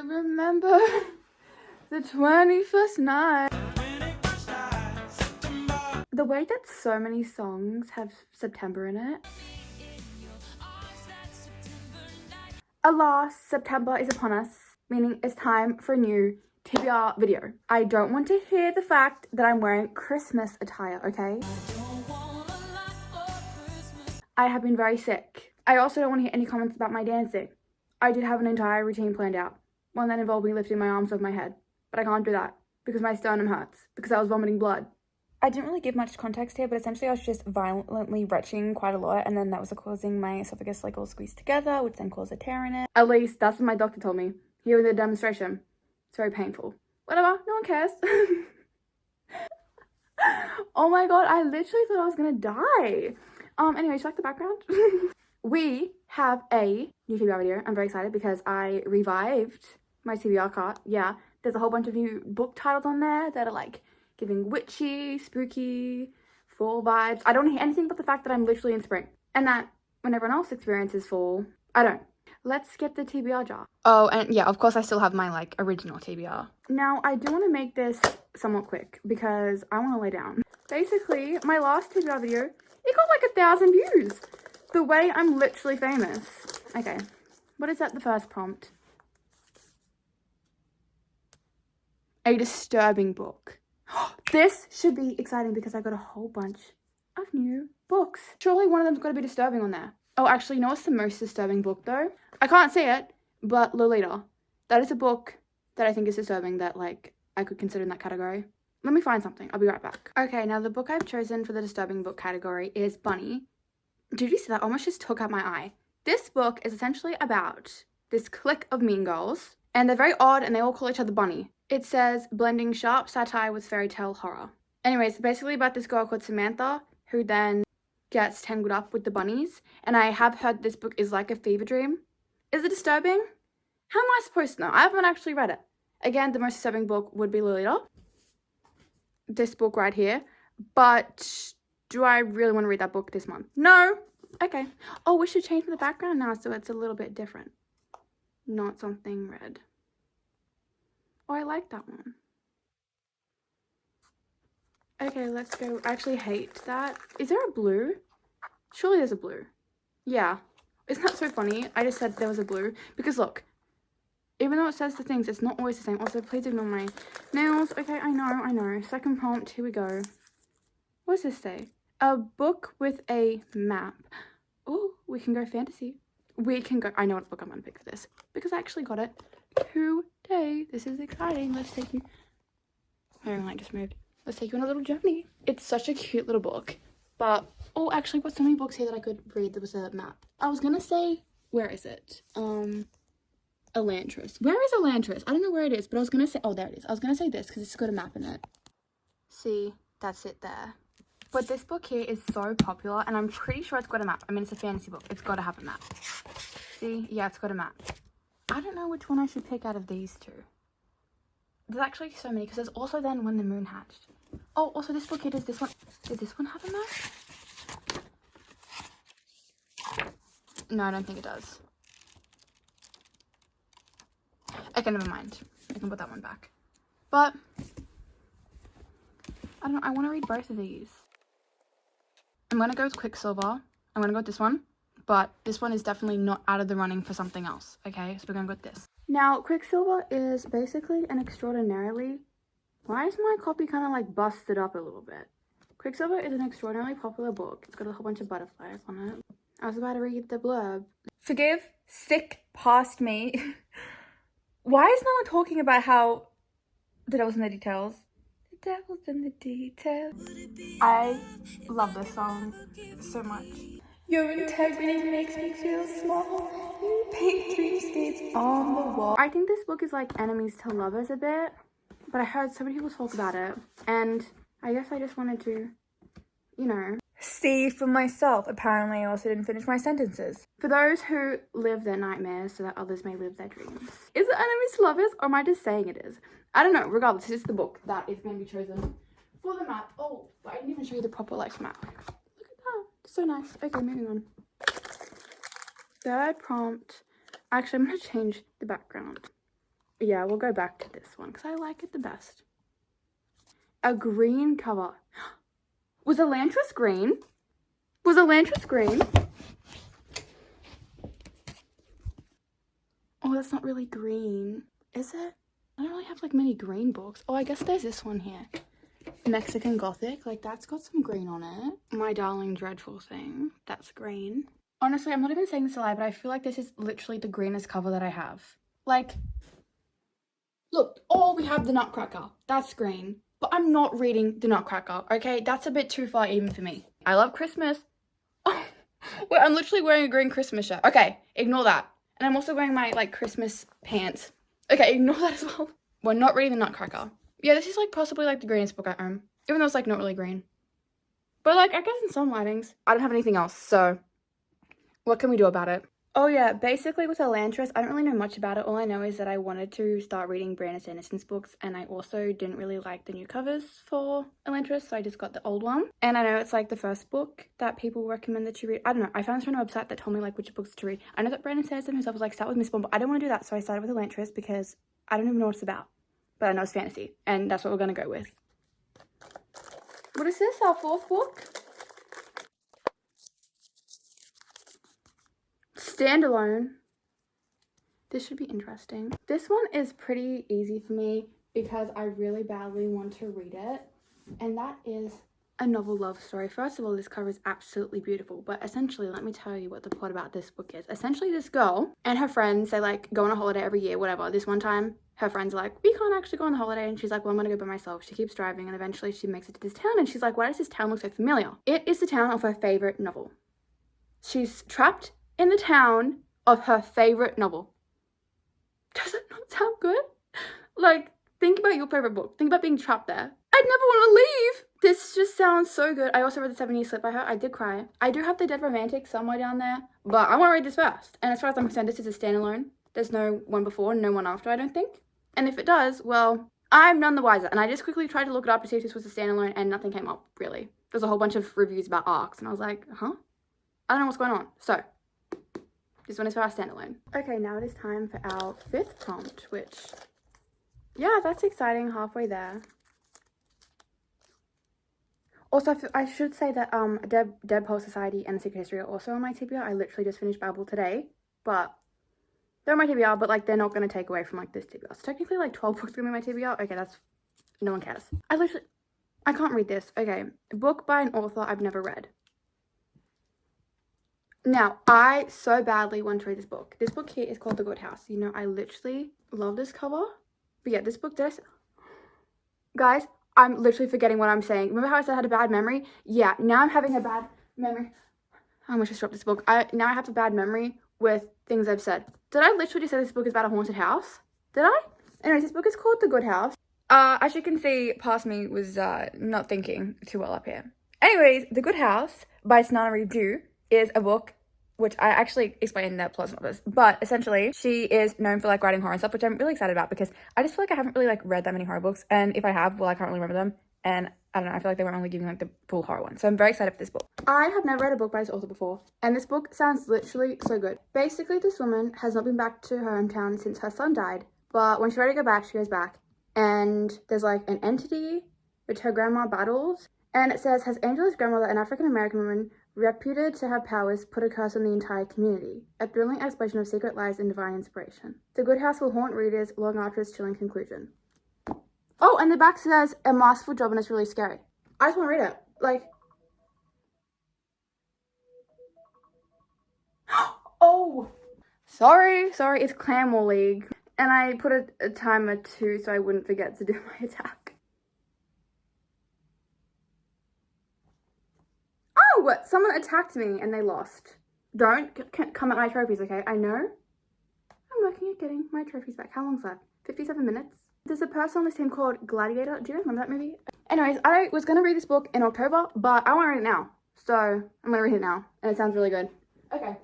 remember the 21st night. The way that so many songs have September in it. Alas, September is upon us, meaning it's time for a new TBR video. I don't want to hear the fact that I'm wearing Christmas attire, okay? I have been very sick. I also don't want to hear any comments about my dancing. I did have an entire routine planned out, one that involved me lifting my arms over my head, but I can't do that because my sternum hurts, because I was vomiting blood. I didn't really give much context here, but essentially I was just violently retching quite a lot, and then that was causing my esophagus like all squeezed together, which then caused a tear in it. At least that's what my doctor told me here in the demonstration. It's very painful. Whatever, no one cares. Oh my god, I literally thought I was gonna die. Anyways, you like the background? We have a new TBR video. I'm very excited because I revived my TBR cart. Yeah, there's a whole bunch of new book titles on there that are like giving witchy, spooky, fall vibes. I don't hear anything but the fact that I'm literally in spring. And that when everyone else experiences fall, I don't. Let's get the TBR jar. Oh, and yeah, of course I still have my like original TBR. Now, I do want to make this somewhat quick because I want to lay down. Basically, my last TBR video, it got like 1,000 views. The way I'm literally famous. Okay, what is that, the first prompt? A disturbing book. This should be exciting because I got a whole bunch of new books. Surely one of them's got to be disturbing on there. Oh, actually, you know what's the most disturbing book though? I can't say it, but Lolita. That is a book that I think is disturbing that like I could consider in that category. Let me find something. I'll be right back. Okay, now the book I've chosen for the disturbing book category is Bunny. Did you see that? Almost just took out my eye. This book is essentially about this clique of mean girls, and they're very odd and they all call each other Bunny. It says blending sharp satire with fairy tale horror. Anyways, basically about this girl called Samantha who then gets tangled up with the bunnies, and I have heard this book is like a fever dream. Is it disturbing? How am I supposed to know? I haven't actually read it. Again, the most disturbing book would be Lolita. This book right here. But do I really want to read that book this month? No. Okay. Oh, we should change the background now so it's a little bit different. Not something red. Oh, I like that one. Okay, let's go. I actually hate that. Is there a blue? Surely there's a blue. Yeah. Isn't that so funny? I just said there was a blue. Because look, even though it says the things, it's not always the same. Also, please ignore my nails. Okay, I know. Second prompt, here we go. What does this say? A book with a map. Oh, we can go fantasy. We can go, I know what book I'm gonna pick for this. Because I actually got it today. This is exciting. Let's take you, my ring light just moved. Let's take you on a little journey. It's such a cute little book. But, oh, actually, I've got so many books here that I could read. There was a map. I was gonna say, where is it? Elantris. Where is Elantris? I don't know where it is, but I was gonna say, oh, there it is. I was gonna say this because it's got a map in it. See, that's it there. But this book here is so popular, and I'm pretty sure it's got a map. I mean, it's a fantasy book. It's got to have a map. See? Yeah, it's got a map. I don't know which one I should pick out of these two. There's actually so many, because there's also then When the Moon Hatched. Oh, also this book here, does this one have a map? No, I don't think it does. Okay, never mind. I can put that one back. But, I don't know, I want to read both of these. I'm going to go with Quicksilver. I'm going to go with this one. But this one is definitely not out of the running for something else. Okay, so we're going to go with this. Now, Quicksilver is basically an extraordinarily... Why is my copy kind of like busted up a little bit? Quicksilver is an extraordinarily popular book. It's got a whole bunch of butterflies on it. I was about to read the blurb. Forgive, sick past me. Why is no one talking about how the devil's in the details? The devil's in the details. I love this song so much. Your integrity makes me feel small. You paint dreamscapes on the wall. I think this book is like enemies to lovers a bit, but I heard so many people talk about it, and I guess I just wanted to, you know, see for myself. Apparently, I also didn't finish my sentences. For those who live their nightmares so that others may live their dreams. Is it enemies to lovers, or am I just saying it is? I don't know. Regardless, it's the book that is going to be chosen for the map. Oh, but I didn't even show you the proper life map. So nice. Okay, moving on. Third prompt. Actually, I'm going to change the background. Yeah, we'll go back to this one because I like it the best. A green cover. Was Elantris green? Was Elantris green? Oh, that's not really green, is it? I don't really have like many green books. Oh, I guess there's this one here. Mexican Gothic, like that's got some green on it. My Darling Dreadful thing, that's green. Honestly, I'm not even saying this a lie, but I feel like this is literally the greenest cover that I have. Like, look, oh, we have the Nutcracker. That's green. But I'm not reading the Nutcracker, okay? That's a bit too far even for me. I love Christmas. Oh, wait, I'm literally wearing a green Christmas shirt. Okay, ignore that. And I'm also wearing my, like, Christmas pants. Okay, ignore that as well. We're not reading the Nutcracker. Yeah, this is, like, possibly, like, the greenest book I own. Even though it's, like, not really green. But, like, I guess in some lightings. I don't have anything else, so what can we do about it? Oh, yeah, basically with Elantris, I don't really know much about it. All I know is that I wanted to start reading Brandon Sanderson's books, and I also didn't really like the new covers for Elantris, so I just got the old one. And I know it's, like, the first book that people recommend that you read. I don't know. I found this on a website that told me, like, which books to read. I know that Brandon Sanderson himself was, like, start with Miss Bond, but I didn't want to do that, so I started with Elantris because I don't even know what it's about. But I know it's fantasy, and that's what we're going to go with. What is this? Our fourth book? Standalone. This should be interesting. This one is pretty easy for me because I really badly want to read it. And that is a novel love story. First of all, this cover is absolutely beautiful. But essentially, let me tell you what the plot about this book is. Essentially, this girl and her friends, they like go on a holiday every year, whatever. This one time, her friends are like, we can't actually go on the holiday. And she's like, well, I'm going to go by myself. She keeps driving and eventually she makes it to this town. And she's like, why does this town look so familiar? It is the town of her favorite novel. She's trapped in the town of her favorite novel. Does it not sound good? Like, think about your favorite book. Think about being trapped there. I'd never want to leave. This just sounds so good. I also read The 7 Year Slip by her. I did cry. I do have The Dead Romantic somewhere down there, but I want to read this first. And as far as I'm concerned, this is a standalone. There's no one before, no one after, I don't think. And if it does, well, I'm none the wiser. And I just quickly tried to look it up to see if this was a standalone, and nothing came up, really. There's a whole bunch of reviews about arcs, and I was like, huh? I don't know what's going on. So, this one is for our standalone. Okay, now it is time for our fifth prompt, which, yeah, that's exciting, halfway there. Also, I should say that Dead Poet Society and The Secret History are also on my TBR. I literally just finished Babel today, but they're on my TBR, but like they're not going to take away from like this TBR. So technically like 12 books are going to be my TBR. Okay, that's, no one cares. I can't read this. Okay, a book by an author I've never read. Now, I so badly want to read this book. This book here is called The Good House. You know, I literally love this cover. But yeah, this book does... Guys, I'm literally forgetting what I'm saying. Remember how I said I had a bad memory? Yeah, now I'm having a bad memory. I almost just dropped this book. Now I have a bad memory with things I've said. Did I literally just say this book is about a haunted house? Did I? Anyways, this book is called The Good House. As you can see, past me was not thinking too well up here. Anyways, The Good House by Snana Redu is a book which I actually explained the plot synopsis, but essentially she is known for like writing horror and stuff, which I'm really excited about because I just feel like I haven't really like read that many horror books, and if I have, well, I can't really remember them, and I don't know, I feel like they weren't only giving like the full horror one, so I'm very excited for this book. I have never read a book by this author before, and this book sounds literally so good. Basically, this woman has not been back to her hometown since her son died, but when she's ready to go back, she goes back, and there's like an entity which her grandma battles, and it says, has Angela's grandmother, an African-American woman, reputed to have powers, put a curse on the entire community. A thrilling exploration of secret lies and divine inspiration. The Good House will haunt readers long after its chilling conclusion. Oh, and the back says, a masterful job, and it's really scary. I just want to read it. Like... Oh! Sorry, it's Clan War League. And I put a timer too so I wouldn't forget to do my attack. Oh, someone attacked me and they lost. Don't come at my trophies, okay? I know I'm working at getting my trophies back. How long's that? 57 minutes? There's a person on this team called Gladiator. Do you remember that movie? Anyways, I was going to read this book in October, but I want to read it now. So I'm going to read it now. And it sounds really good. Okay.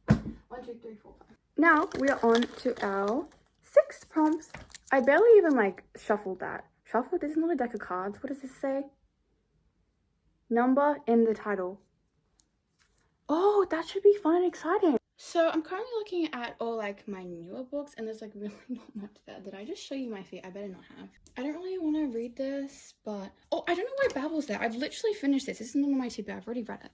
1, 2, 3, 4, 5. Now we are on to our sixth prompts. I barely even like shuffled that. Shuffled? This is not a deck of cards. What does this say? Number in the title. Oh, that should be fun and exciting. So I'm currently looking at all like my newer books, and there's like really not much there. Did I just show you my feet? I better not have. I don't really want to read this, but oh, I don't know why Babel's there. I've literally finished this. This isn't on my TBR. I've already read it.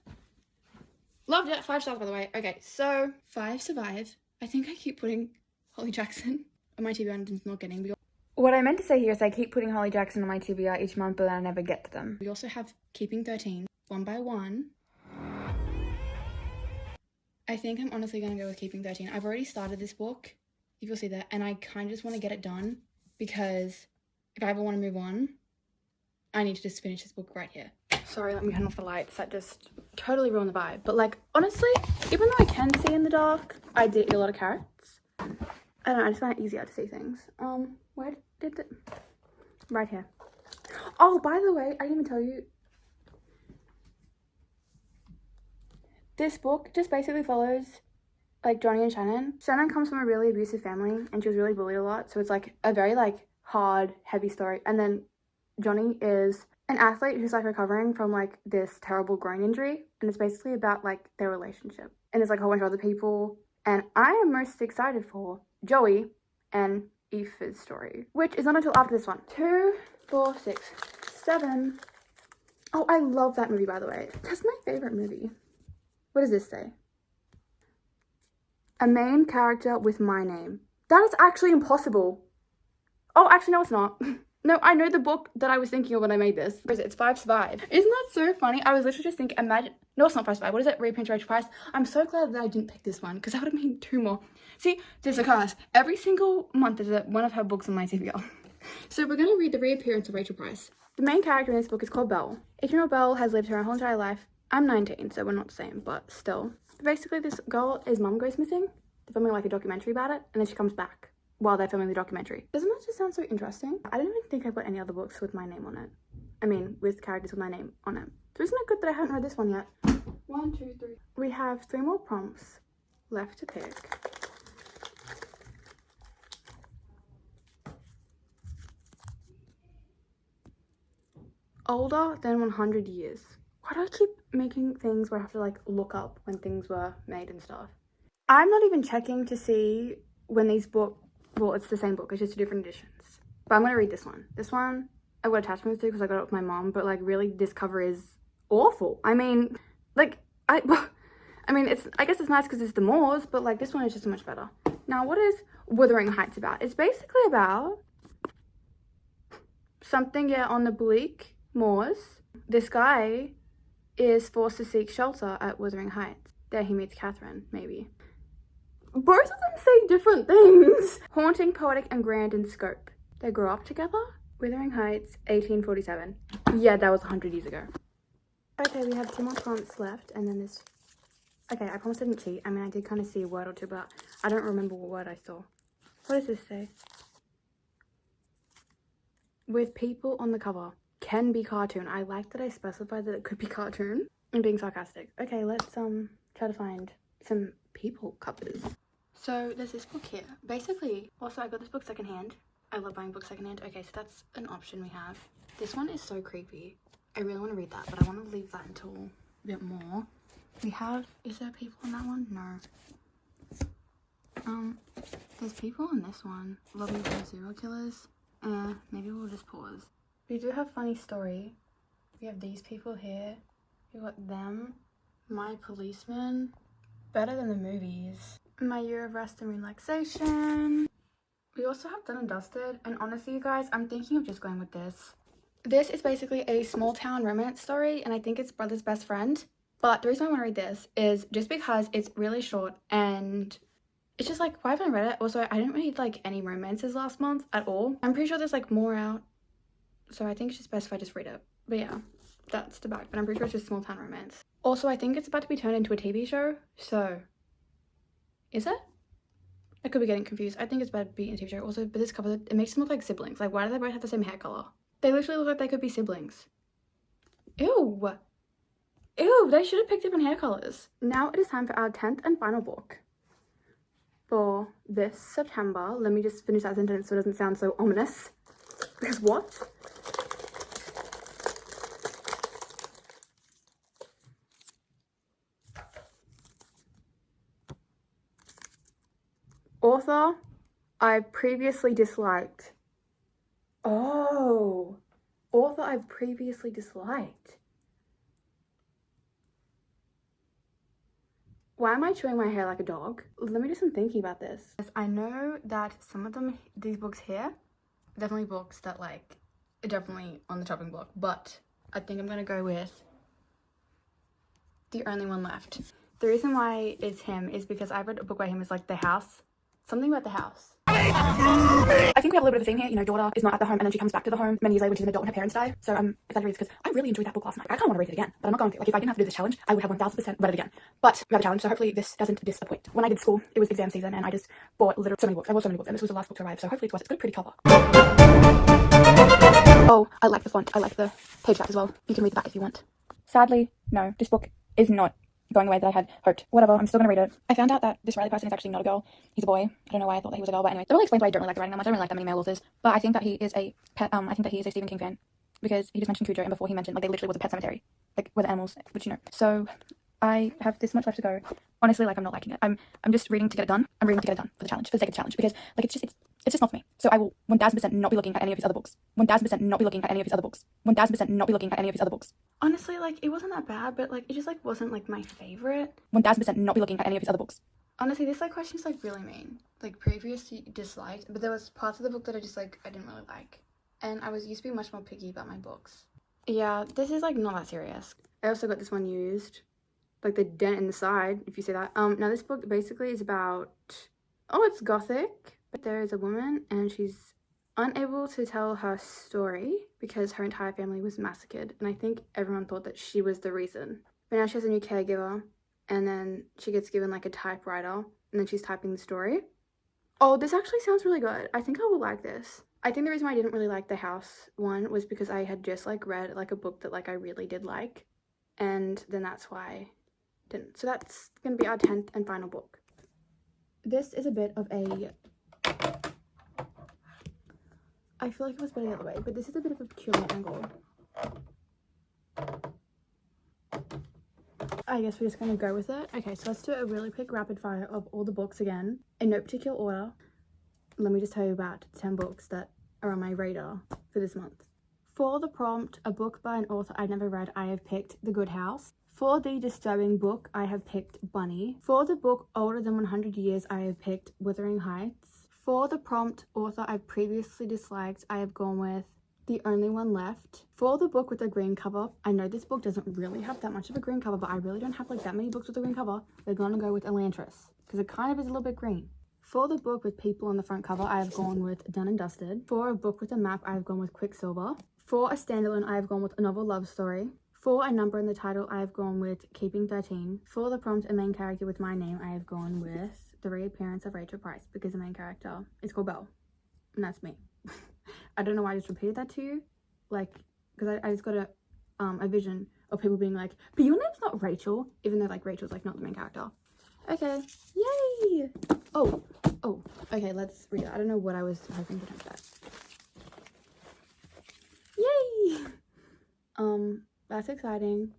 Loved it. 5 stars, by the way. Okay, so 5 survive. I think I keep putting Holly Jackson on my TBR and it's not getting. What I meant to say here is I keep putting Holly Jackson on my TBR each month, but I never get to them. We also have Keeping 13, one by one. I think I'm honestly going to go with Keeping 13. I've already started this book, if you'll see that, and I kind of just want to get it done because if I ever want to move on, I need to just finish this book right here. Sorry, let me turn off the lights. That just totally ruined the vibe. But like, honestly, even though I can see in the dark, I did eat a lot of carrots. I don't know, I just find it easier to see things. Where did it? Right here. Oh, by the way, I didn't even tell you. This book just basically follows like Johnny and Shannon. Shannon comes from a really abusive family and she was really bullied a lot. So it's like a very like hard, heavy story. And then Johnny is an athlete who's like recovering from like this terrible groin injury. And it's basically about like their relationship. And there's like a whole bunch of other people. And I am most excited for Joey and Aoife's story, which is not until after this one. 2, 4, 6, 7. Oh, I love that movie, by the way. That's my favorite movie. What does this say? A main character with my name. That is actually impossible. Oh, actually, no, it's not. No, I know the book that I was thinking of when I made this. What is it? It's 5 Survive. Isn't that so funny? I was literally just thinking, imagine. No, it's not 5 Survive. What is it? Repaint Rachel Price. I'm so glad that I didn't pick this one because that would have made 2 more. See, there's a curse. Every single month there's one of her books on my TBR. So we're going to read The Reappearance of Rachel Price. The main character in this book is called Belle. 18-year-old Belle has lived her whole entire life. I'm 19, so we're not the same, but still. Basically, this girl, his mum goes missing. They're filming like a documentary about it, and then she comes back while they're filming the documentary. Doesn't that just sound so interesting? I don't even think I've got any other books with my name on it. I mean, with characters with my name on it. So isn't it good that I haven't read this one yet? 1, 2, 3. We have 3 more prompts left to pick. Older than 100 years. Why do I keep making things where I have to like look up when things were made and stuff? I'm not even checking to see when these well, it's the same book, it's just 2 different editions. But I'm gonna read this one. This one I got attachments to because I got it with my mom, but like really this cover is awful. I mean, like, I mean, I guess it's nice because it's the Moors, but like this one is just so much better. Now, what is Wuthering Heights about? It's basically about something, on the bleak moors. This guy is forced to seek shelter at Wuthering Heights. There he meets Catherine, maybe. Both of them say different things. Haunting, poetic, and grand in scope. They grow up together. Wuthering Heights, 1847. Yeah, that was 100 years ago. Okay, we have 2 more prompts left, and then this. Okay, I promise I didn't cheat. I mean, I did kind of see a word or 2, but I don't remember what word I saw. What does this say? With people on the cover. Can be cartoon. I like that I specified that it could be cartoon. I'm being sarcastic. Okay, let's try to find some people covers. So there's this book here. Basically, also I got this book secondhand. I love buying books secondhand. Okay, so that's an option we have. This one is so creepy. I really want to read that, but I want to leave that until a bit more. We have, is there people in that one? No. There's people in this one. Loving for serial killers. Maybe we'll just pause. We do have funny story. We have these people here. We got them. My policeman. Better than the movies. My year of rest and relaxation. We also have Done and Dusted. And honestly, you guys, I'm thinking of just going with this. This is basically a small town romance story, and I think it's brother's best friend. But the reason I want to read this is just because it's really short, and it's just like, why haven't I read it? Also, I didn't read like any romances last month at all. I'm pretty sure there's like more out. So I think it's just best if I just read it. But yeah, that's the back. But I'm pretty sure it's just small town romance. Also, I think it's about to be turned into a TV show. So, is it? I could be getting confused. I think it's about to be in a TV show. Also, but this cover, it makes them look like siblings. Like, why do they both have the same hair color? They literally look like they could be siblings. Ew. Ew, they should have picked different hair colors. Now it is time for our 10th and final book. For this September, let me just finish that sentence so it doesn't sound so ominous. Because what? Author I previously disliked. Oh, author I've previously disliked. Why am I chewing my hair like a dog? Let me do some thinking about this. I know that some of them, these books here, definitely books that like, are definitely on the chopping block, but I think I'm gonna go with The Only One Left. The reason why it's him is because I read a book by him, is like The House, something about the house. I think we have a little bit of a theme here, you know, daughter is not at the home and then she comes back to the home many years later when she's an adult and her parents die. So I'm excited to read this because I really enjoyed that book last night. I kind of want to read it again, but I'm not going to. Like, if I didn't have to do this challenge, I would have 1000% read it again. But we have a challenge, so hopefully this doesn't disappoint. When I did school, it was exam season and I just bought literally so many books. I bought so many books and this was the last book to arrive, so hopefully it's worth it. It's got a pretty cover. Oh, I like the font. I like the page back as well. You can read the back if you want. Sadly, no, this book is not going the way that I had hoped. Whatever, I'm still gonna read it. I found out that this Riley person is actually not a girl. He's a boy. I don't know why I thought that he was a girl, but anyway. That only explains why I don't really like the writing that much. I don't really like that many male authors. But I think that he is a pet, I think that he is a Stephen King fan. Because he just mentioned Cujo, and before he mentioned, like, they literally was a pet cemetery. Like, where the animals, which you know. So, I have this much left to go. Honestly, like, I'm not liking it. I'm just reading to get it done. I'm reading to get it done for the challenge, for the sake of the challenge. Because, like, it's just not for me. So I will 1000% not be looking at any of his other books. 1000% not be looking at any of his other books. 1000% not be looking at any of his other books. Honestly, like, it wasn't that bad, but, like, it just, like, wasn't, like, my favorite. 1000% not be looking at any of his other books. Honestly, this, like, question's, like, really mean. Like, previously disliked, but there was parts of the book that I just, like, I didn't really like. And I used to be much more picky about my books. Yeah, this is, like, not that serious. I also got this one used. Like, the dent in the side, if you see that. Now, this book basically is about... Oh, it's gothic. But there is a woman, and she's unable to tell her story because her entire family was massacred, and I think everyone thought that she was the reason. But now she has a new caregiver, and then she gets given like a typewriter, and then she's typing the story. Oh, this actually sounds really good. I think I will like this. I think the reason why I didn't really like the house one was because I had just like read like a book that like I really did like, and then that's why I didn't. So that's gonna be our 10th and final book. This is a bit of a... I feel like it was better the other way, but this is a bit of a peculiar angle. I guess we're just gonna go with it. Okay, so let's do a really quick rapid fire of all the books again, in no particular order. Let me just tell you about 10 books that are on my radar for this month. For the prompt, a book by an author I've never read, I have picked The Good House. For the disturbing book, I have picked Bunny. For the book older than 100 years, I have picked Wuthering Heights. For the prompt, author I've previously disliked, I have gone with The Only One Left. For the book with a green cover, I know this book doesn't really have that much of a green cover, but I really don't have like that many books with a green cover. We're gonna go with Elantris, because it kind of is a little bit green. For the book with people on the front cover, I have gone with Done and Dusted. For a book with a map, I have gone with Quicksilver. For a standalone, I have gone with A Novel Love Story. For a number in the title, I have gone with Keeping 13. For the prompt, a main character with my name, I have gone with The Reappearance of Rachel Price, because the main character is called Belle, and that's me. I don't know why I just repeated that to you, like, because I just got a vision of people being like, but your name's not Rachel, even though like Rachel's like not the main character. Okay, yay! Oh, okay, let's read it. I don't know what I was hoping to do that. Yay! That's exciting.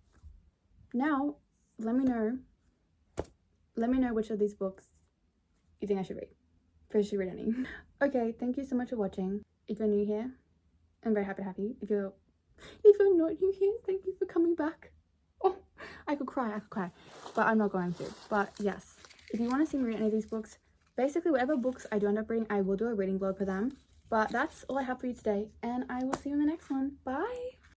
Now, let me know which of these books you think I should read. If I should read any. Okay, thank you so much for watching. If you're new here, I'm very happy to have you. If you're not new here, thank you for coming back. Oh, I could cry, but I'm not going to. But yes, if you want to see me read any of these books, basically whatever books I do end up reading, I will do a reading blog for them. But that's all I have for you today, and I will see you in the next one. Bye!